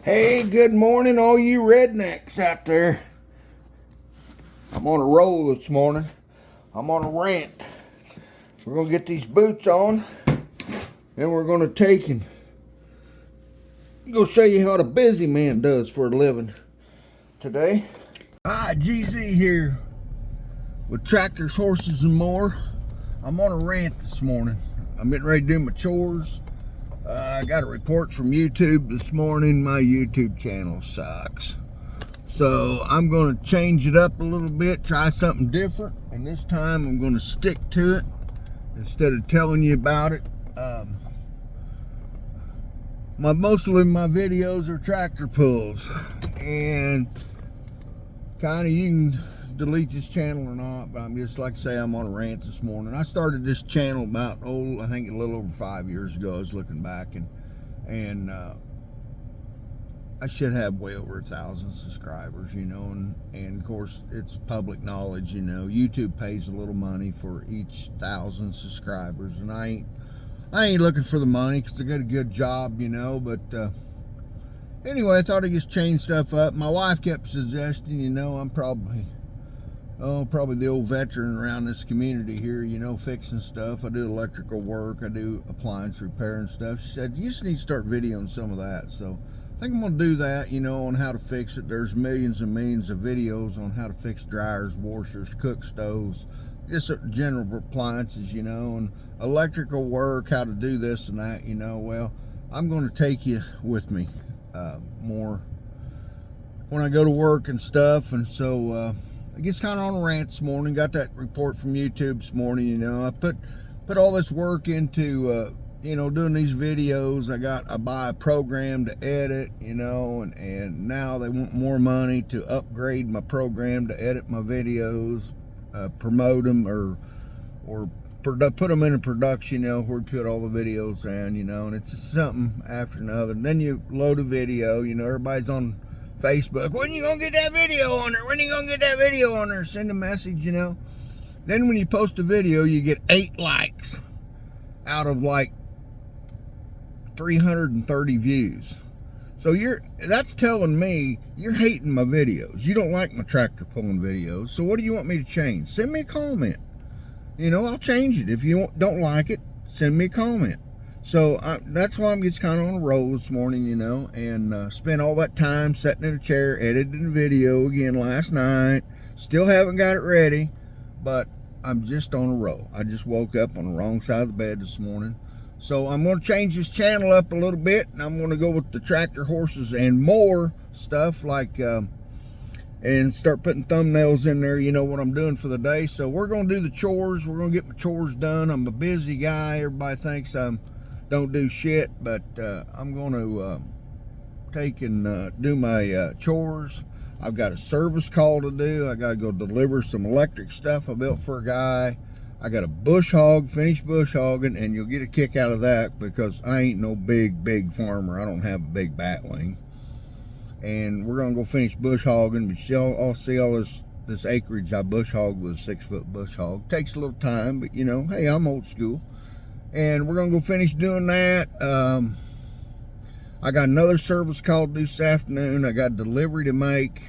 Hey, good morning, all you rednecks out there. I'm on a roll this morning. I'm on a rant. We're going to get these boots on, and we're going to take and go show you how the busy man does for a living today. Hi, GZ here with tractors, horses, and more. I'm on a rant this morning. I'm getting ready to do my chores. I got a report from YouTube this morning. My YouTube channel sucks. So I'm going to change it up a little bit, try something different. And this time I'm going to stick to it instead of telling you about it. Mostly my videos are tractor pulls. And kind of, you can delete this channel or not, but I'm just, like I say, I'm on a rant this morning. I started this channel about, I think a little over 5 years ago. I was looking back, and I should have way over 1,000 subscribers, you know, and of course it's public knowledge, you know, YouTube pays a little money for each 1,000 subscribers, and I ain't looking for the money because I got a good job, you know, but anyway, I thought I'd just change stuff up. My wife kept suggesting, you know, I'm probably the old veteran around this community here, you know, fixing stuff. I do electrical work, I do appliance repair and stuff. She said, you just need to start videoing some of that. So I think I'm going to do that, you know, on how to fix it. There's millions and millions of videos on how to fix dryers, washers, cook stoves, just general appliances, you know, and electrical work, how to do this and that, you know. Well, I'm going to take you with me more when I go to work and stuff. And so I guess kind of on a rant this morning. Got that report from YouTube this morning, you know. I put all this work into you know, doing these videos. I buy a program to edit, you know, and now they want more money to upgrade my program to edit my videos, promote them, or put them in a production, you know, where we put all the videos in, you know, and it's just something after another. And then you load a video, you know, everybody's on Facebook. When you gonna get that video on there? When you gonna get that video on there? Send a message, you know. Then when you post a video, you get 8 likes out of like 330 views. So that's telling me you're hating my videos. You don't like my tractor pulling videos. So what do you want me to change? Send me a comment. You know, I'll change it. If you don't like it, send me a comment. So that's why I'm just kind of on a roll this morning, you know, and spent all that time sitting in a chair, editing a video again last night. Still haven't got it ready, but I'm just on a roll. I just woke up on the wrong side of the bed this morning. So I'm going to change this channel up a little bit, and I'm going to go with the tractor, horses, and more stuff, like, and start putting thumbnails in there, you know, what I'm doing for the day. So we're going to do the chores. We're going to get my chores done. I'm a busy guy. Everybody thinks don't do shit, but I'm going to take and do my chores. I've got a service call to do. I got to go deliver some electric stuff I built for a guy. I got a bush hog, finished bush hogging, and you'll get a kick out of that because I ain't no big farmer. I don't have a big batwing. And we're going to go finish bush hogging, but I'll see all this acreage I bush hogged with a 6-foot bush hog. Takes a little time, but you know, hey, I'm old school. And we're going to go finish doing that. I got another service call to do this afternoon. I got delivery to make.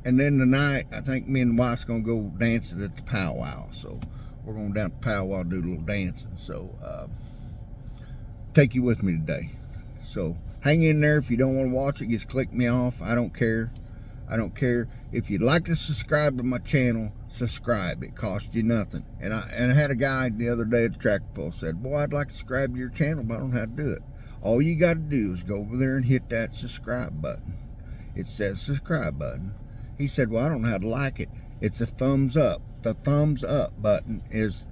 And then tonight, I think me and the wife's going to go dancing at the powwow. So we're going down to the powwow, do a little dancing. So take you with me today. So hang in there. If you don't want to watch it, just click me off. I don't care. I don't care. If you'd like to subscribe to my channel, subscribe. It costs you nothing. And I had a guy the other day at the tractor pull said, boy, I'd like to subscribe to your channel, but I don't know how to do it. All you got to do is go over there and hit that subscribe button. It says subscribe button. He said, well, I don't know how to like it. It's a thumbs up. The thumbs up button is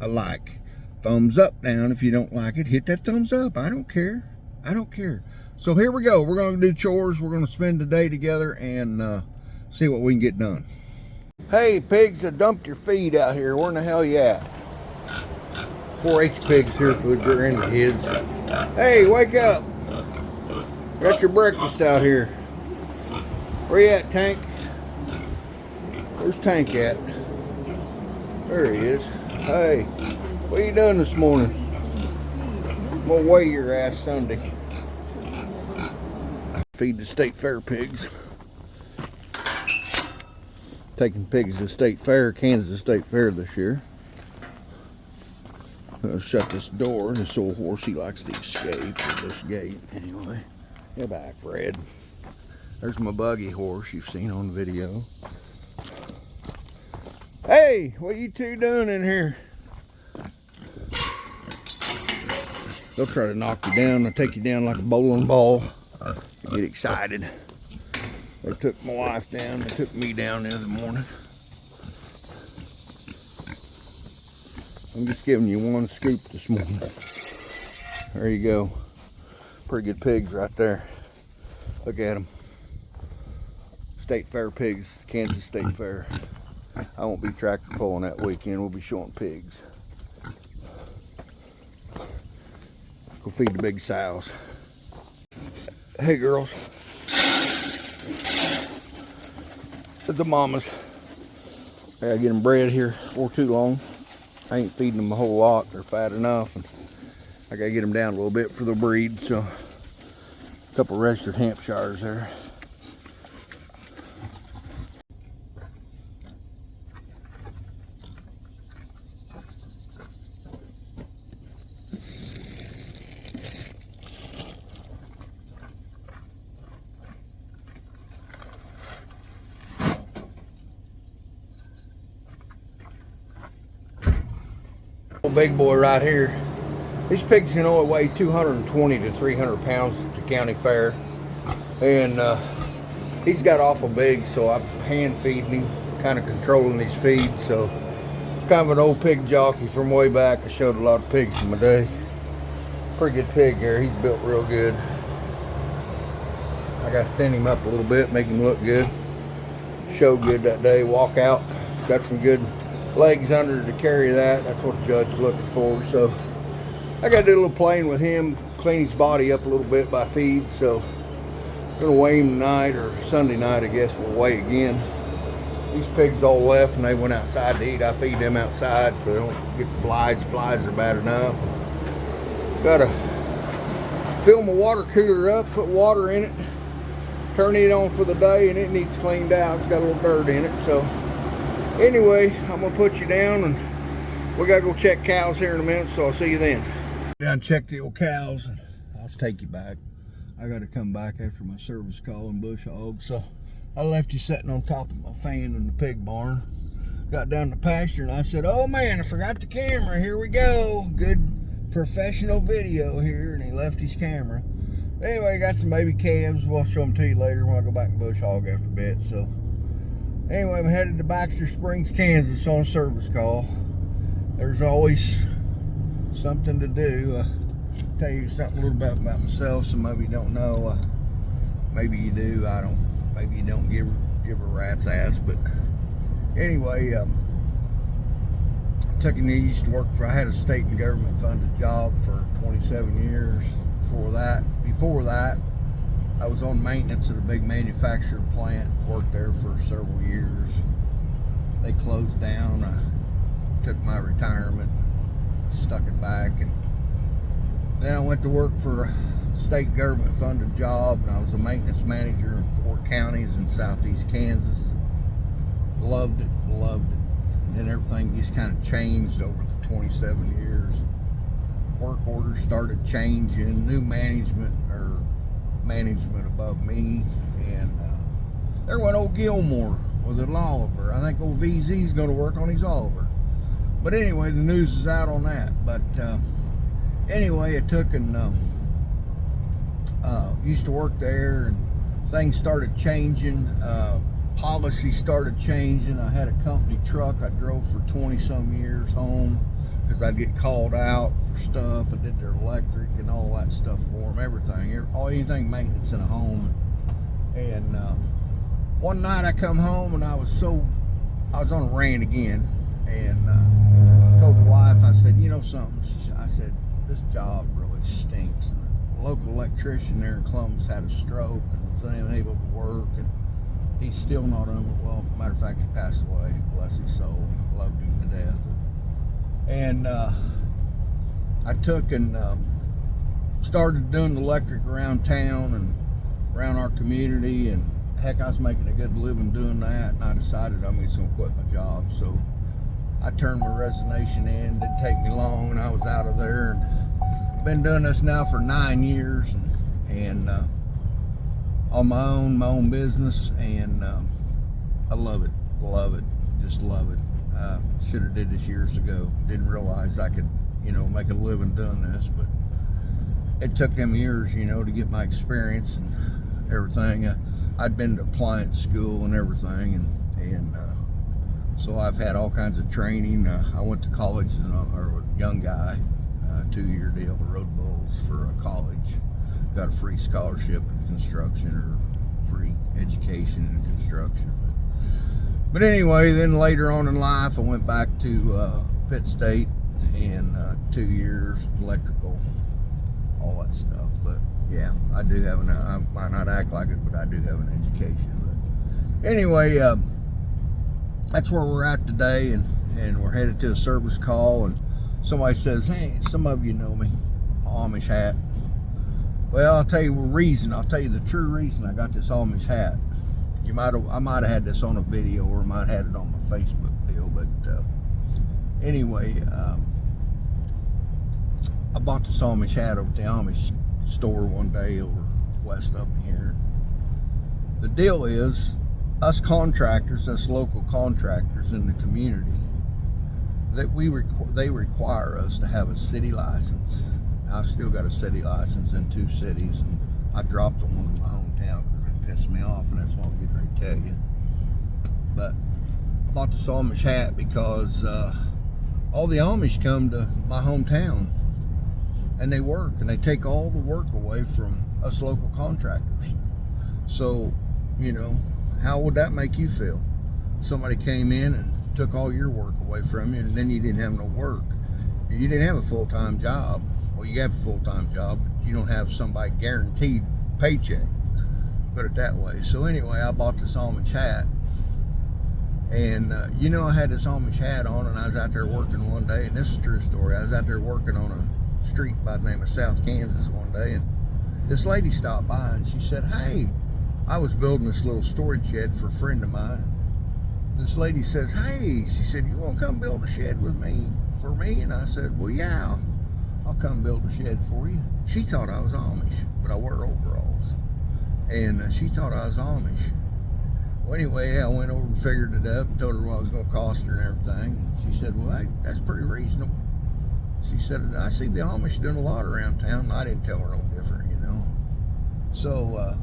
a like. Thumbs up down if you don't like it. Hit that thumbs up. I don't care. I don't care. So here we go. We're going to do chores. We're going to spend the day together and see what we can get done. Hey, pigs that dumped your feed out here. Where in the hell you at? 4-H pigs here for the grandkids. Hey, wake up. Got your breakfast out here. Where you at, Tank? Where's Tank at? There he is. Hey, what are you doing this morning? I'm gonna weigh your ass Sunday. feed the state fair pigs. Taking pigs to State Fair, Kansas State Fair this year. I'm gonna shut this door. This old horse, he likes to escape through this gate. Anyway, get back, Fred. There's my buggy horse you've seen on the video. Hey, what you two doing in here? They'll try to knock you down. They'll take you down like a bowling ball. You get excited. They took my wife down. They took me down the other morning. I'm just giving you one scoop this morning. There you go. Pretty good pigs right there. Look at them. State Fair pigs, Kansas State Fair. I won't be tractor pulling that weekend. We'll be showing pigs. Go feed the big sows. Hey girls. The mamas. I gotta get them bred here before too long. I ain't feeding them a whole lot. They're fat enough, and I gotta get them down a little bit for the breed. So, a couple registered Hampshires there. Big boy right here. These pigs can only weigh 220 to 300 pounds at the county fair, and he's got awful big, so I'm hand feeding him, kind of controlling these feeds. So kind of an old pig jockey from way back. I showed a lot of pigs in my day. Pretty good pig here. He's built real good. I got to thin him up a little bit, make him look good. Showed good that day. Walk out, got some good legs under to carry that. That's what the judge is looking for. So I got to do a little playing with him, clean his body up a little bit by feed. So I'm gonna weigh him tonight, or Sunday night I guess we'll weigh again. These pigs all left and they went outside to eat. I feed them outside so they don't get flies. Flies are bad enough. Gotta fill my water cooler up, put water in it, turn it on for the day, and it needs cleaned out. It's got a little dirt in it. So anyway, I'm gonna put you down, and we gotta go check cows here in a minute, so I'll see you then. Down and check the old cows, and I'll take you back. I gotta come back after my service call in bush hog, so I left you sitting on top of my fan in the pig barn. Got down the pasture and I said, oh man, I forgot the camera, here we go. Good professional video here, and he left his camera. Anyway, got some baby calves. We'll show them to you later when I go back and bush hog after a bit. So anyway, I'm headed to Baxter Springs, Kansas on a service call. There's always something to do. Tell you something a little bit about myself. Some of you don't know. Maybe you do. I don't. Maybe you don't give a rat's ass. But anyway, used to work for. I had a state and government funded job for 27 years. Before that, I was on maintenance at a big manufacturing plant. Worked there for several years. They closed down. I took my retirement, stuck it back, and then I went to work for a state government funded job, and I was a maintenance manager in 4 counties in southeast Kansas. Loved it. And then everything just kind of changed over the 27 years. Work orders started changing, new management above me, and there went old Gilmore with an Oliver. I think old VZ's going to work on his Oliver. But anyway, the news is out on that. But anyway, it took and used to work there, and things started changing. Policy started changing. I had a company truck I drove for 20-some years home, because I'd get called out for stuff. I did their electric and all that stuff for them, anything maintenance in a home. And one night I come home and I was on a rant again, and told the wife, I said, you know something? I said, this job really stinks. And the local electrician there in Columbus had a stroke and was unable to work, and he's still not well, matter of fact, he passed away, bless his soul. Loved him to death. And I took and started doing the electric around town, and around our community, and heck, I was making a good living doing that, and I decided I'm just gonna quit my job. So I turned my resignation in. Didn't take me long, and I was out of there. And been doing this now for 9 years, and on my own business, and I love it, just love it. Should have did this years ago. Didn't realize I could, make a living doing this, but it took them years, to get my experience and everything. I'd been to appliance school and everything, and so I've had all kinds of training. I went to college as a young guy, 2-year deal with Road Bulls for a college. Got a free scholarship in construction, or free education in construction. But anyway, then later on in life, I went back to Pitt State, and 2 years electrical, all that stuff. But yeah, I do have I might not act like it, but I do have an education. But anyway, that's where we're at today, and we're headed to a service call, and somebody says, hey, some of you know me, Amish hat. Well, I'll tell you the true reason I got this Amish hat. I might have had this on a video, or might have had it on my Facebook deal, but anyway, I bought this Amish hat over at the Amish store one day over west of me here. The deal is, us local contractors in the community, that they require us to have a city license. I've still got a city license in 2 cities, and I dropped the one in my hometown because it pissed me off, and that's what I'm getting ready to tell you. But I bought this Amish hat because all the Amish come to my hometown, and they work, and they take all the work away from us local contractors. So, how would that make you feel? Somebody came in and took all your work away from you, and then you didn't have no work. You didn't have a full-time job. Well, you have a full-time job, but you don't have somebody guaranteed paycheck, put it that way. So anyway, I bought this Amish hat, and I had this Amish hat on, and I was out there working one day, and this is a true story. I was out there working on a street by the name of South Kansas one day, and this lady stopped by, and she said, hey, I was building this little storage shed for a friend of mine. This lady says, hey, she said, you want to come build a shed with me, for me? And I said, well, yeah, I'll come build a shed for you. She thought I was Amish, but I wear overalls. And she thought I was Amish. Well, anyway, I went over and figured it up and told her what it was going to cost her and everything. She said, well, that's pretty reasonable. She said, I see the Amish doing a lot around town. And I didn't tell her no different, So,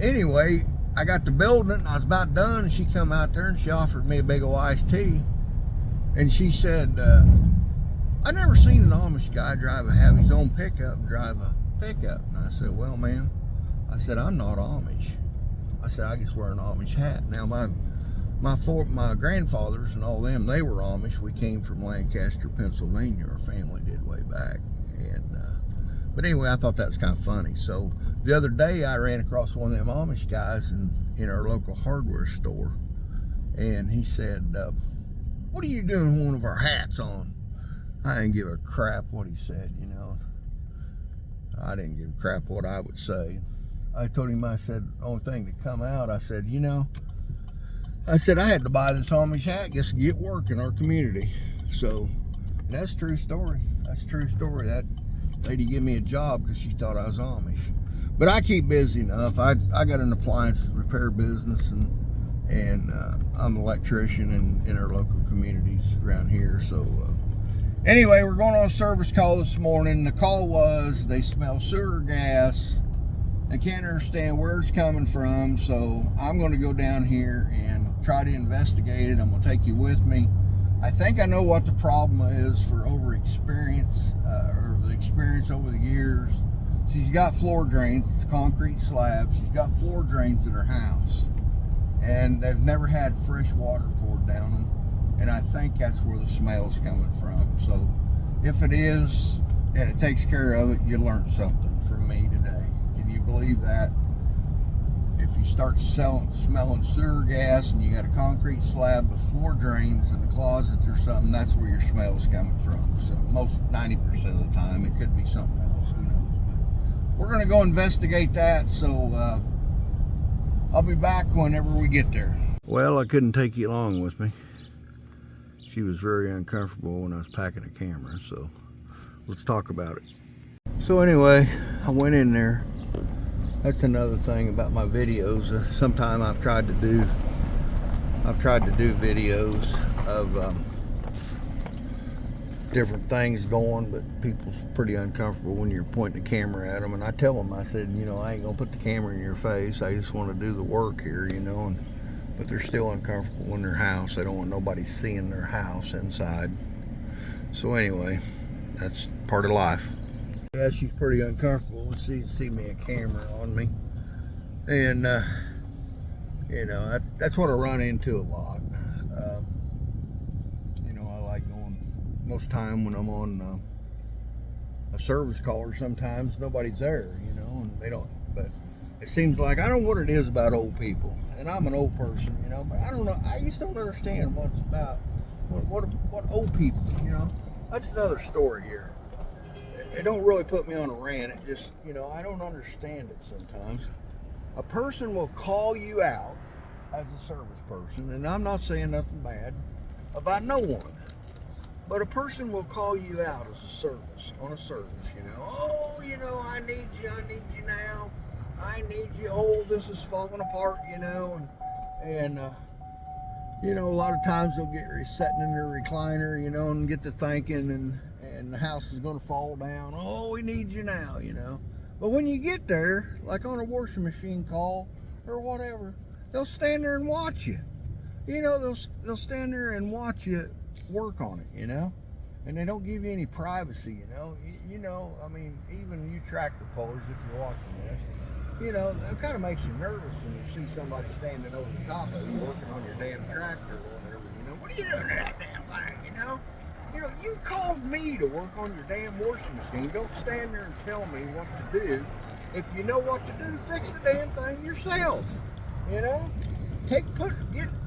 anyway, I got to building it, and I was about done, and she come out there, and she offered me a big old iced tea. And she said, I never seen an Amish guy have his own pickup and drive a pickup. And I said, well, ma'am, I said, I'm not Amish. I said, I just wear an Amish hat. Now, my grandfathers and all them, they were Amish. We came from Lancaster, Pennsylvania. Our family did way back. And but anyway, I thought that was kind of funny. So the other day, I ran across one of them Amish guys in our local hardware store, and he said, what are you doing with one of our hats on? I didn't give a crap what he said, I didn't give a crap what I would say. I told him, I said, the only thing to come out, I said, I said, I had to buy this Amish hat just to get work in our community. So that's a true story. That's a true story. That lady gave me a job because she thought I was Amish. But I keep busy enough. I got an appliance repair business, and I'm an electrician in our local communities around here. So anyway, we're going on a service call this morning. The call was they smell sewer gas. They can't understand where it's coming from. So I'm going to go down here and try to investigate it. I'm going to take you with me. I think I know what the problem is for or the experience over the years. She's got floor drains. It's concrete slabs. She's got floor drains in her house, and they've never had fresh water poured down them. And I think that's where the smell's coming from. So if it is, and it takes care of it, you learned something from me today. Can you believe that? If you start smelling sewer gas and you got a concrete slab with floor drains in the closets or something, that's where your smell's coming from. So most 90% of the time, it could be something else. Who knows? But we're going to go investigate that. So I'll be back whenever we get there. Well, I couldn't take you along with me. She was very uncomfortable when I was packing a camera, so let's talk about it. So anyway, I went in there. That's another thing about my videos. Sometimes I've tried to do videos of different things going, but people's pretty uncomfortable when you're pointing the camera at them. And I tell them, I said, you know, I ain't gonna put the camera in your face. I just want to do the work here, you know. But they're still uncomfortable in their house. They don't want nobody seeing their house inside. So anyway, that's part of life. Yeah, she's pretty uncomfortable when she see me a camera on me. And you know, that's what I run into a lot. You know, I like going, most time when I'm on a service call, or sometimes nobody's there, you know, and they don't, but it seems like, I don't know what it is about old people, and I'm an old person, you know, but I don't know, I just don't understand what's about, what old people, you know. That's another story here. It don't really put me on a rant, it just, you know, I don't understand it sometimes. A person will call you out as a service person, and I'm not saying nothing bad about no one, but a person will call you out as a service, on a service, you know. Oh, you know, I need you now. I need you. Oh, this is falling apart, you know. And you know, a lot of times they'll get sitting in their recliner, you know, and get to thinking, and the house is going to fall down. Oh, we need you now, you know. But when you get there, like on a washing machine call or whatever, they'll stand there and watch you. You know, they'll stand there and watch you work on it, you know. And they don't give you any privacy, you know. You know, I mean, even you tractor pullers, if you're watching this, you know, it kind of makes you nervous when you see somebody standing over the top of you working on your damn tractor or whatever, you know. What are you doing to that damn thing, you know? You know, you called me to work on your damn washing machine. Don't stand there and tell me what to do. If you know what to do, fix the damn thing yourself, you know?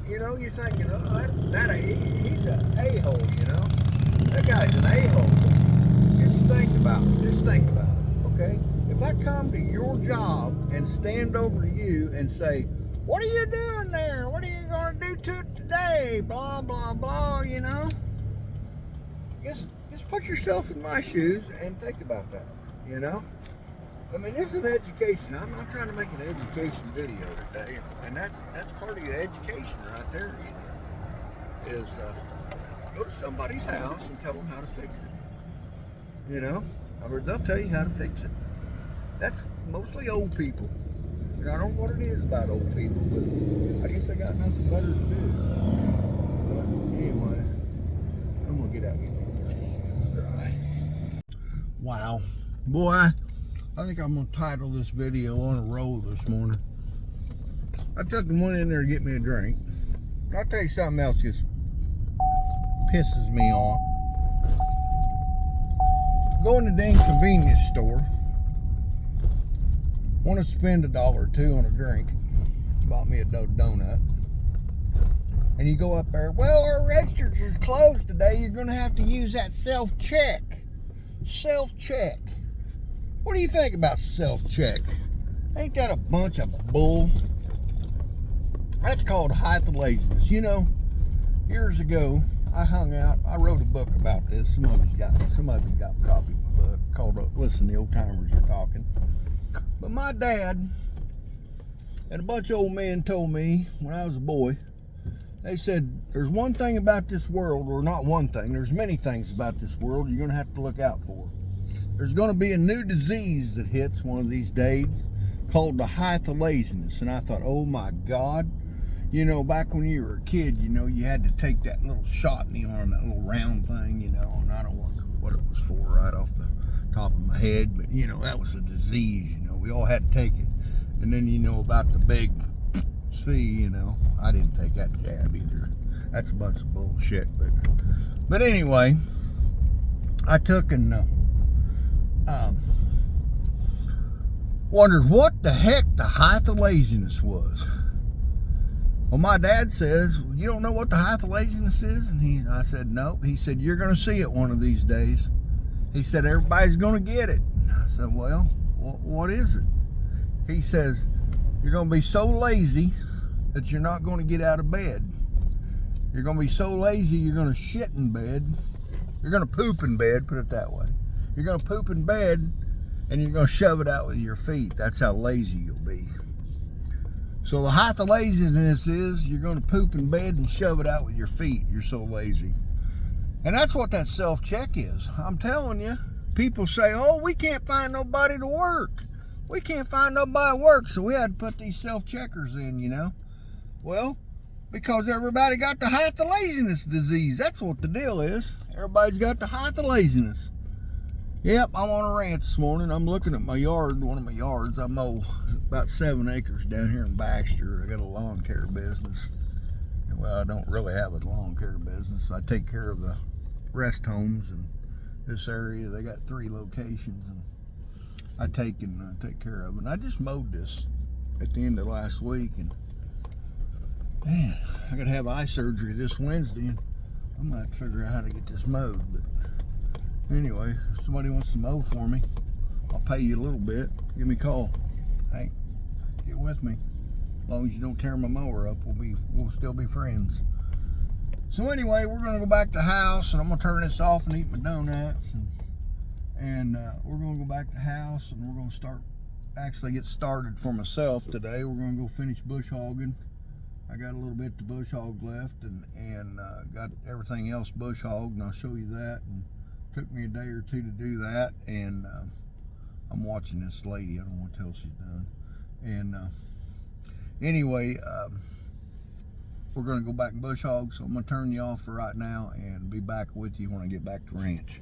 You know, you're thinking, oh, he's an a-hole, you know? That guy's an a-hole. Just think about it, okay? If I come to your job and stand over you and say, what are you doing there? What are you going to do to it today? Blah, blah, blah, you know? Just put yourself in my shoes and think about that, you know? I mean, this is an education. I'm not trying to make an education video today, and that's part of your education right there, you know, is go to somebody's house and tell them how to fix it, you know? Or they'll tell you how to fix it. That's mostly old people. And I don't know what it is about old people, but I guess they got nothing better to do. But anyway, I'm gonna get out here. Wow, boy, I think I'm gonna title this video On a Roll this morning. I took and went in there to get me a drink. I'll tell you something else just pisses me off. Go in the dang convenience store, want to spend $1 or $2 on a drink, bought me a donut, and you go up there, well, our registers are closed today, you're going to have to use that self-check. Self-check. What do you think about self-check? Ain't that a bunch of bull? That's called height of laziness. You know, years ago, I wrote a book about this. Some of you got a copy of my book called Listen, the Old Timers Are Talking. But my dad and a bunch of old men told me when I was a boy, they said, there's one thing about this world, or not one thing, there's many things about this world you're going to have to look out for. There's going to be a new disease that hits one of these days called the height of laziness. And I thought, oh my God. You know, back when you were a kid, you know, you had to take that little shot in the arm, that little round thing, you know, and I don't know what it was for right off the top of my head, but, you know, that was a disease, you know, we all had to take it. And then, you know, about the big C, you know, I didn't take that jab either. That's a bunch of bullshit, but anyway, I took and wondered what the heck the height of laziness was. Well, my dad says, you don't know what the height of laziness is? And I said, no. He said, you're going to see it one of these days. He said, everybody's going to get it. And I said, well, what is it? He says, you're going to be so lazy that you're not going to get out of bed. You're going to be so lazy you're going to shit in bed. You're going to poop in bed, put it that way. You're going to poop in bed and you're going to shove it out with your feet. That's how lazy you'll be. So the height of laziness is you're going to poop in bed and shove it out with your feet. You're so lazy. And that's what that self-check is. I'm telling you, people say, oh, we can't find nobody to work. We can't find nobody to work, so we had to put these self-checkers in, you know. Well, because everybody got the height of laziness disease. That's what the deal is. Everybody's got the height of laziness. Yep, I'm on a rant this morning. I'm looking at my yard, one of my yards. I mow about 7 acres down here in Baxter. I got a lawn care business. Well, I don't really have a lawn care business. I take care of the rest homes in this area. They got 3 locations, and I take care of it. And I just mowed this at the end of last week, and man, I gotta have eye surgery this Wednesday, and I might figure out how to get this mowed. But anyway, if somebody wants to mow for me, I'll pay you a little bit. Give me a call. Hey, get with me. As long as you don't tear my mower up, we'll still be friends. So anyway, we're gonna go back to the house, and I'm gonna turn this off and eat my donuts, and we're gonna go back to the house, and we're gonna get started for myself today. We're gonna go finish bush hogging. I got a little bit to bush hog left, and got everything else bush hogged, and I'll show you that. And it took me a day or 2 to do that, and I'm watching this lady. I don't want to tell she's done. And anyway, we're going to go back and bush hog, so I'm going to turn you off for right now and be back with you when I get back to ranch.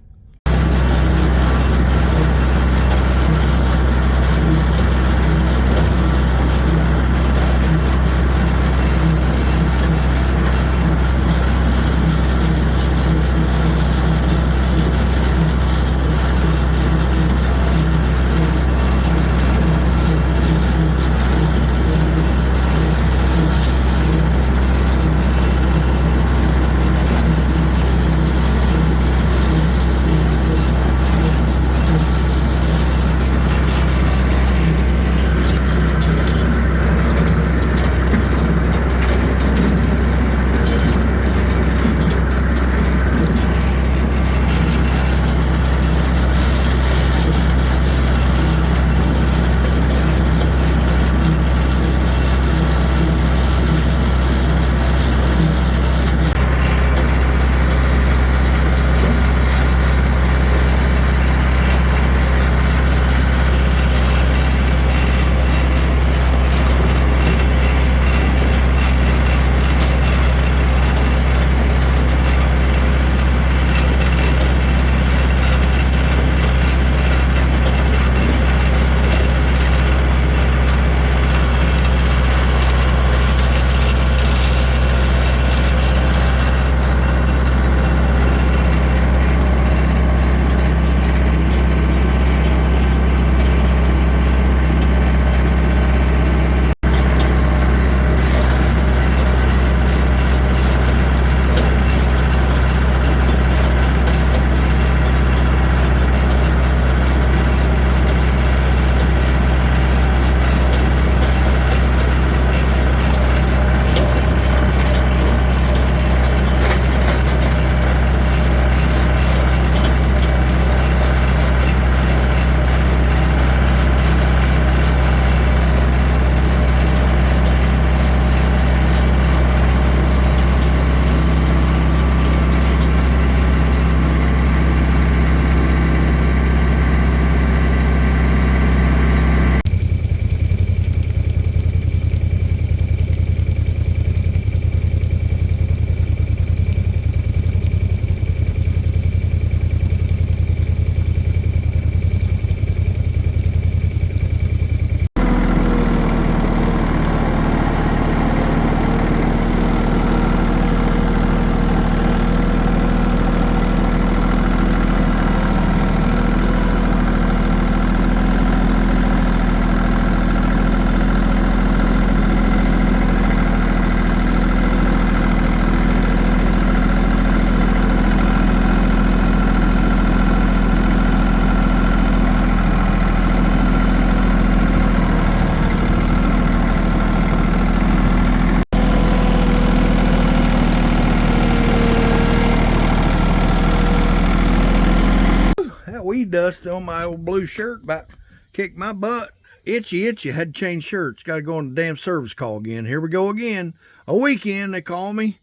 on my old blue shirt about kicked my butt. Itchy. Had to change shirts. Got to go on the damn service call again. Here we go again. A weekend, they call me.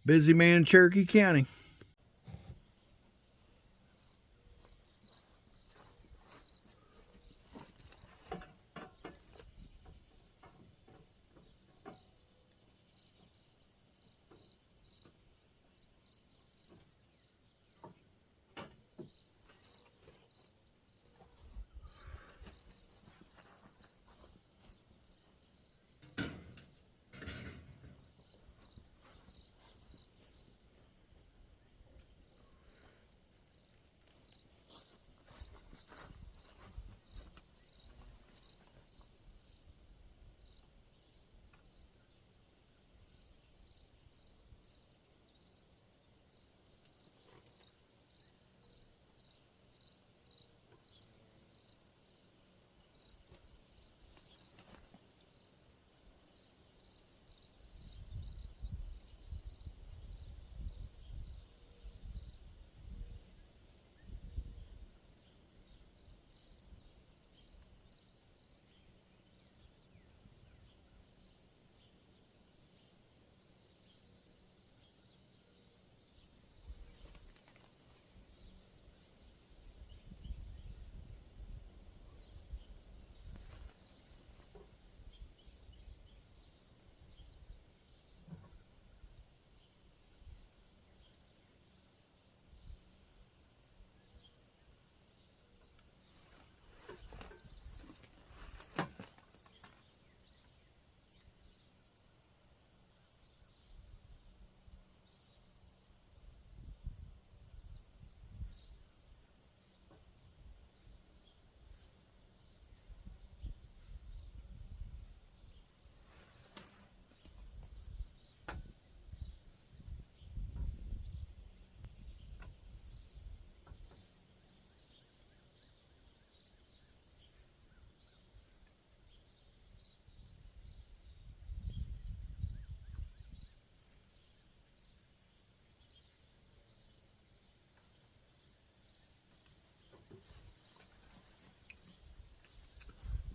Busy man in Cherokee County.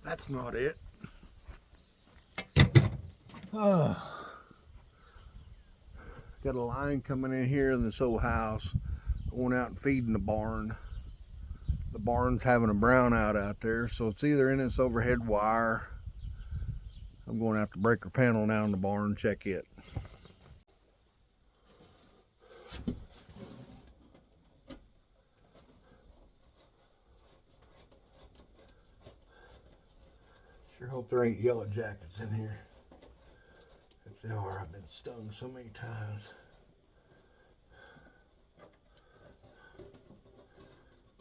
That's not it. Oh, got a line coming in here in this old house, going out and feeding the barn. The barn's having a brownout out there, so it's either in this overhead wire. I'm going to have to break her panel now in the barn, check it. Sure hope there ain't yellow jackets in here. If they are, I've been stung so many times.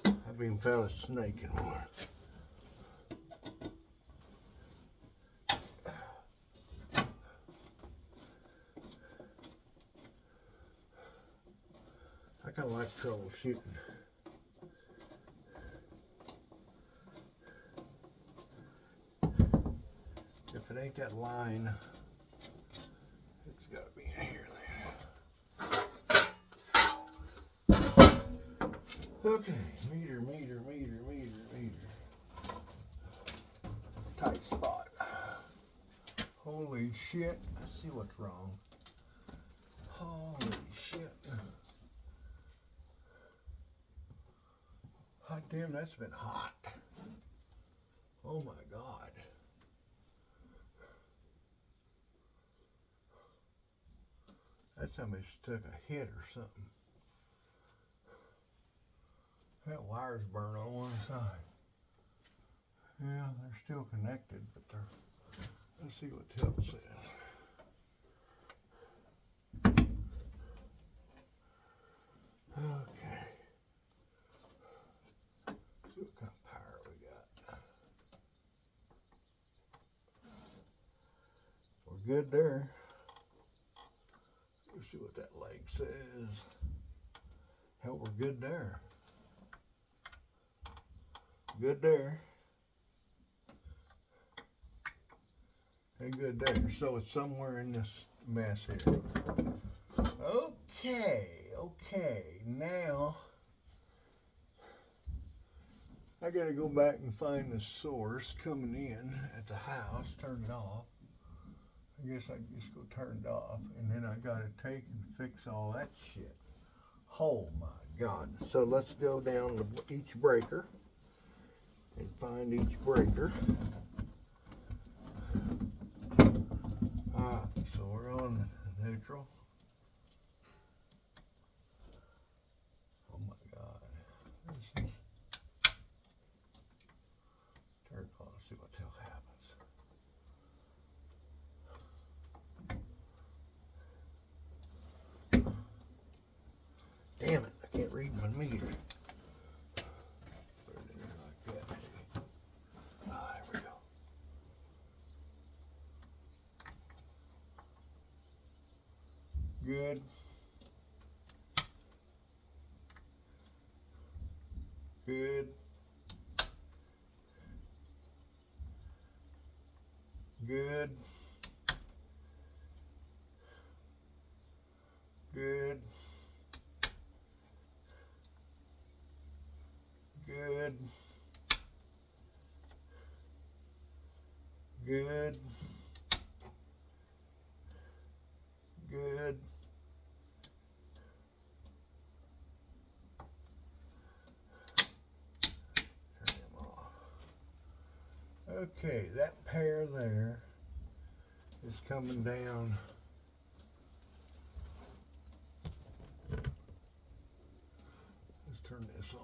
I've even found a snake in one. I kind of like troubleshooting. If it ain't that line, it's got to be in here then. Okay, meter. Tight spot. Holy shit, I see what's wrong. Holy shit. Hot damn, that's been hot. Oh my God. That's somebody took a hit or something. That wire's burned on one side. Yeah, they're still connected, but they're, let's see what tilt says. Okay. See what kind of power we got. We're good there. Let's see what that leg says. Hell, we're good there. Good there. And good there. So it's somewhere in this mess here. Okay. Now I gotta go back and find the source coming in at the house, turn it off. I guess I just go turn it off, and then I gotta take and fix all that shit. Oh my God. So let's go down to each breaker and find each breaker. Alright, so we're on neutral. Oh my God. This is... Turn it on, see what the hell happens. Damn it, I can't read my meter. Put it in there like that. Ah, there we go. Good. Good. Good. Good. Good. Good. Good. Turn them off. Okay, that pair there is coming down. Let's turn this on.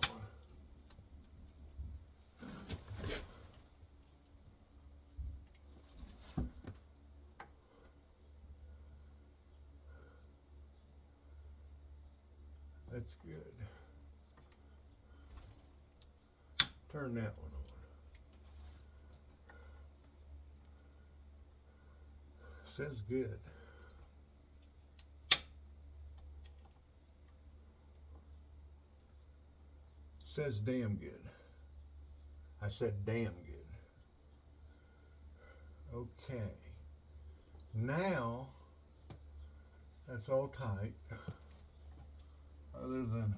That's good. Turn that one on. Says good. Says damn good. I said damn good. Okay. Now, that's all tight. Other than,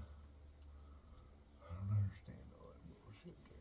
I don't understand all that bullshit there.